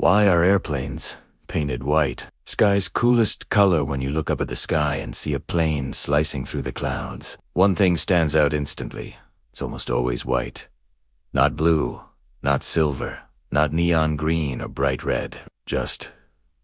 Why are airplanes painted white? Sky's coolest color when you look up at the sky and see a plane slicing through the clouds. One thing stands out instantly. It's almost always white. Not blue, not silver, not neon green or bright red. Just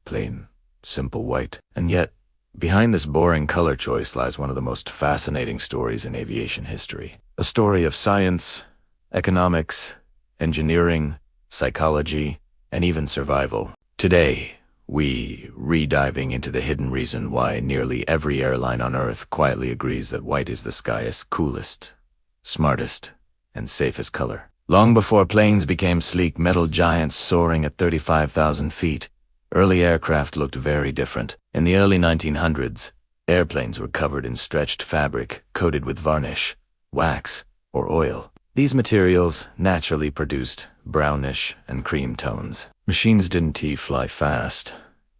plain, simple white. And yet, behind this boring color choice lies one of the most fascinating stories in aviation history. A story of science, economics, engineering, psychology, and even survival. Today, we re-diving into the hidden reason why nearly every airline on Earth quietly agrees that white is the sky's coolest, smartest, and safest color. Long before planes became sleek metal giants soaring at 35,000 feet, early aircraft looked very different. In the early 1900s, airplanes were covered in stretched fabric coated with varnish, wax, or oil. These materials naturally produced brownish and cream tones. Machines didn't fly fast,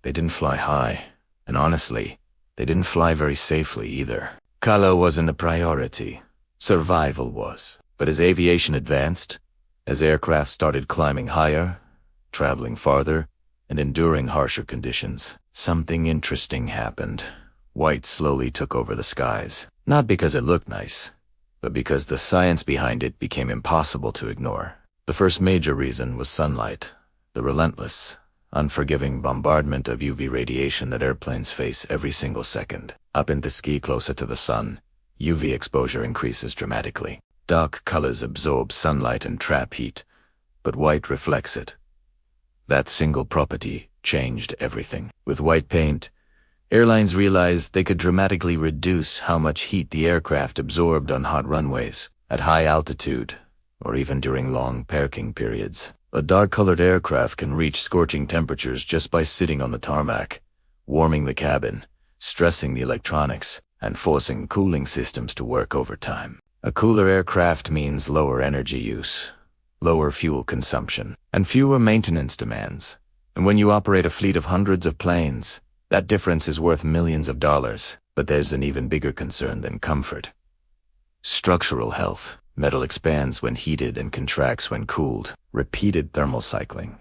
they didn't fly high, and honestly, they didn't fly very safely either. Color wasn't a priority, survival was. But as aviation advanced, as aircraft started climbing higher, traveling farther, and enduring harsher conditions, something interesting happened. White slowly took over the skies, not because it looked nice, but because the science behind it became impossible to ignore. The first major reason was sunlight, the relentless, unforgiving bombardment of UV radiation that airplanes face every single second. Up in the ski closer to the sun, UV exposure increases dramatically. Dark colors absorb sunlight and trap heat, but white reflects it. That single property changed everything. With white paint, airlines realized they could dramatically reduce how much heat the aircraft absorbed on hot runways, at high altitude, or even during long parking periods. A dark-colored aircraft can reach scorching temperatures just by sitting on the tarmac, warming the cabin, stressing the electronics, and forcing cooling systems to work overtime. A cooler aircraft means lower energy use, lower fuel consumption, and fewer maintenance demands. And when you operate a fleet of hundreds of planes, that difference is worth millions of dollars. But there's an even bigger concern than comfort. Structural health. Metal expands when heated and contracts when cooled. Repeated thermal cycling,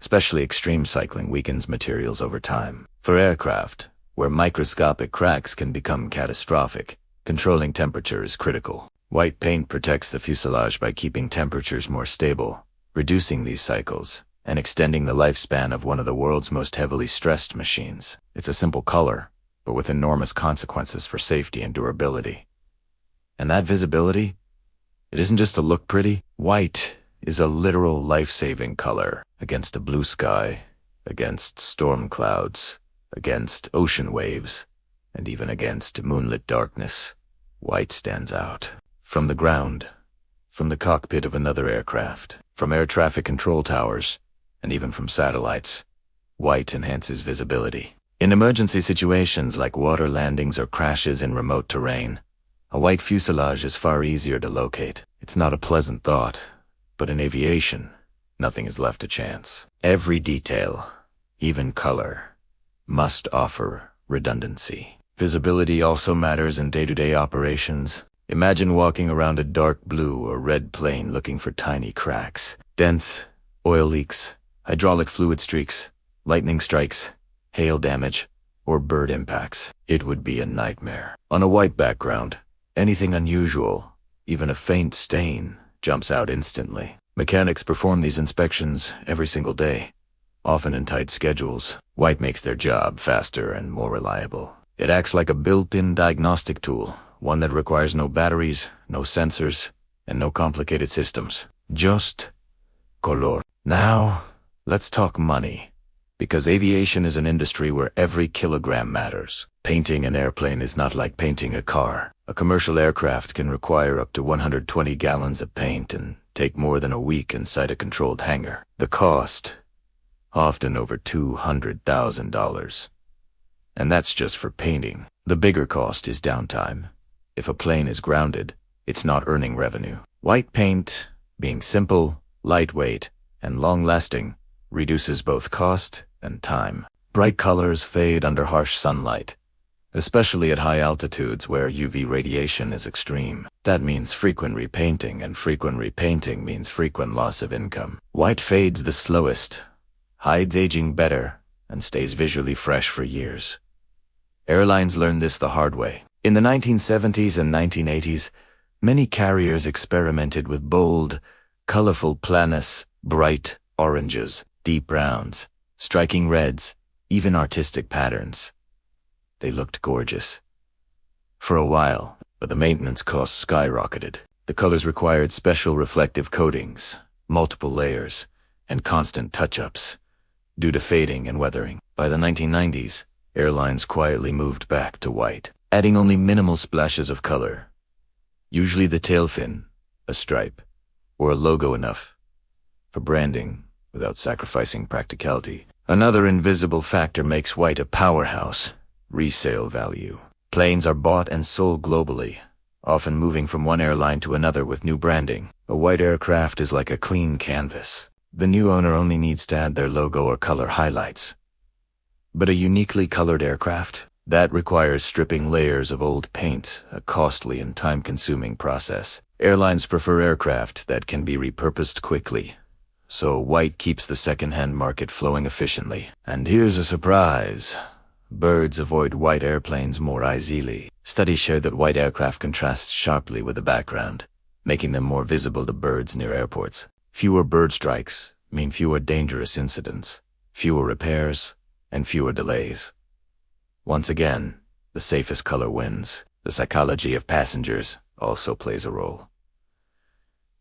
especially extreme cycling, weakens materials over time. For aircraft, where microscopic cracks can become catastrophic, controlling temperature is critical. White paint protects the fuselage by keeping temperatures more stable, reducing these cycles, and extending the lifespan of one of the world's most heavily stressed machines. It's a simple color, but with enormous consequences for safety and durability. And that visibility? It isn't just to look pretty. White is a literal life-saving color against a blue sky, against storm clouds, against ocean waves, and even against moonlit darkness. White stands out. From the ground, from the cockpit of another aircraft, from air traffic control towers, and even from satellites, white enhances visibility. In emergency situations like water landings or crashes in remote terrain, a white fuselage is far easier to locate. It's not a pleasant thought, but in aviation, nothing is left to chance. Every detail, even color, must offer redundancy. Visibility also matters in day-to-day operations. Imagine walking around a dark blue or red plane looking for tiny cracks, dents, oil leaks, hydraulic fluid streaks, lightning strikes, hail damage, or bird impacts. It would be a nightmare. On a white background, anything unusual, even a faint stain, jumps out instantly. Mechanics perform these inspections every single day, often in tight schedules. White makes their job faster and more reliable. It acts like a built-in diagnostic tool, one that requires no batteries, no sensors, and no complicated systems. Just color. Now, let's talk money. Because aviation is an industry where every kilogram matters. Painting an airplane is not like painting a car. A commercial aircraft can require up to 120 gallons of paint and take more than a week inside a controlled hangar. The cost, often over $200,000. And that's just for painting. The bigger cost is downtime. If a plane is grounded, it's not earning revenue. White paint, being simple, lightweight, and long-lasting, reduces both cost and time. Bright colors fade under harsh sunlight, especially at high altitudes where UV radiation is extreme. That means frequent repainting, and frequent repainting means frequent loss of income. White fades the slowest, hides aging better, and stays visually fresh for years. Airlines learned this the hard way. In the 1970s and 1980s, many carriers experimented with bold, colorful planets, bright oranges, deep browns, striking reds, even artistic patterns. They looked gorgeous. For a while, but the maintenance costs skyrocketed. The colors required special reflective coatings, multiple layers, and constant touch-ups, due to fading and weathering. By the 1990s, airlines quietly moved back to white, adding only minimal splashes of color. Usually the tail fin, a stripe, or a logo enough for branding without sacrificing practicality. Another invisible factor makes white a powerhouse: resale value. Planes are bought and sold globally, often moving from one airline to another with new branding. A white aircraft is like a clean canvas. The new owner only needs to add their logo or color highlights. But a uniquely colored aircraft? That requires stripping layers of old paint, a costly and time-consuming process. Airlines prefer aircraft that can be repurposed quickly, so white keeps the second-hand market flowing efficiently. And here's a surprise. Birds avoid white airplanes more easily. Studies show that white aircraft contrast sharply with the background, making them more visible to birds near airports. Fewer bird strikes mean fewer dangerous incidents, fewer repairs, and fewer delays. Once again, the safest color wins. The psychology of passengers also plays a role.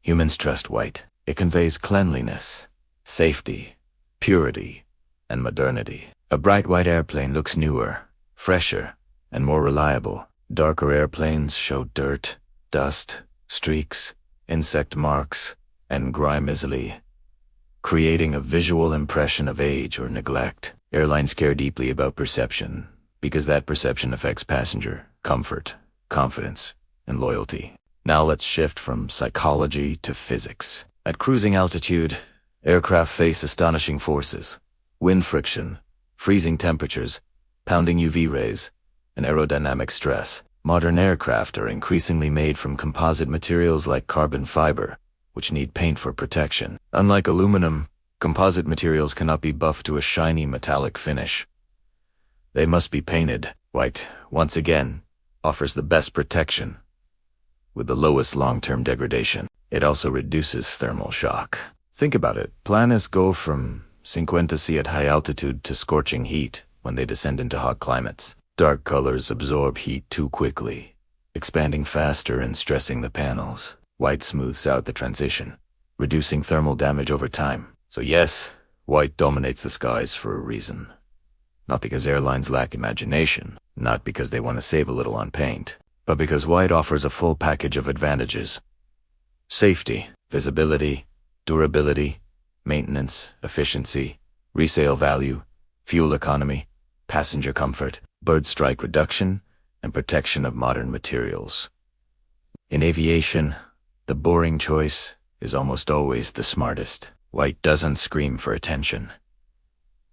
Humans trust white. It conveys cleanliness, safety, purity, and modernity. A bright white airplane looks newer, fresher, and more reliable. Darker airplanes show dirt, dust, streaks, insect marks, and grime easily, creating a visual impression of age or neglect. Airlines care deeply about perception, because that perception affects passenger comfort, confidence, and loyalty. Now let's shift from psychology to physics. At cruising altitude, aircraft face astonishing forces: wind friction, freezing temperatures, pounding UV rays, and aerodynamic stress. Modern aircraft are increasingly made from composite materials like carbon fiber, which need paint for protection. Unlike aluminum, composite materials cannot be buffed to a shiny metallic finish. They must be painted. White, once again, offers the best protection, with the lowest long-term degradation. It also reduces thermal shock. Think about it. Planes go from 50°C at high altitude to scorching heat when they descend into hot climates. Dark colors absorb heat too quickly, expanding faster and stressing the panels. White smooths out the transition, reducing thermal damage over time. So yes, white dominates the skies for a reason. Not because airlines lack imagination, not because they want to save a little on paint, but because white offers a full package of advantages: safety, visibility, durability, maintenance, efficiency, resale value, fuel economy, passenger comfort, bird strike reduction, and protection of modern materials. In aviation, the boring choice is almost always the smartest. White doesn't scream for attention.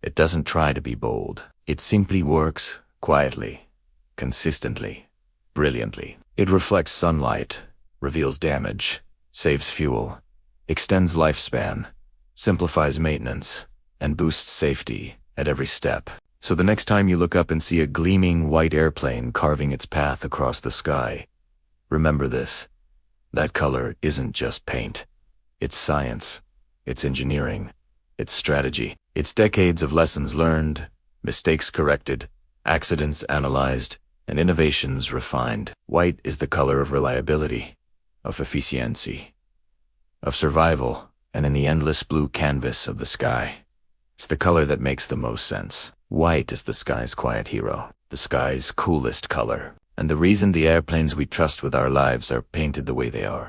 It doesn't try to be bold. It simply works quietly, consistently, brilliantly. It reflects sunlight, reveals damage, saves fuel, extends lifespan, simplifies maintenance, and boosts safety at every step. So the next time you look up and see a gleaming white airplane carving its path across the sky, remember this: that color isn't just paint. It's science, it's engineering, it's strategy, it's decades of lessons learned, mistakes corrected, accidents analyzed, and innovations refined. White is the color of reliability, of efficiency, of survival, and in the endless blue canvas of the sky, it's the color that makes the most sense. White is the sky's quiet hero, the sky's coolest color, and the reason the airplanes we trust with our lives are painted the way they are.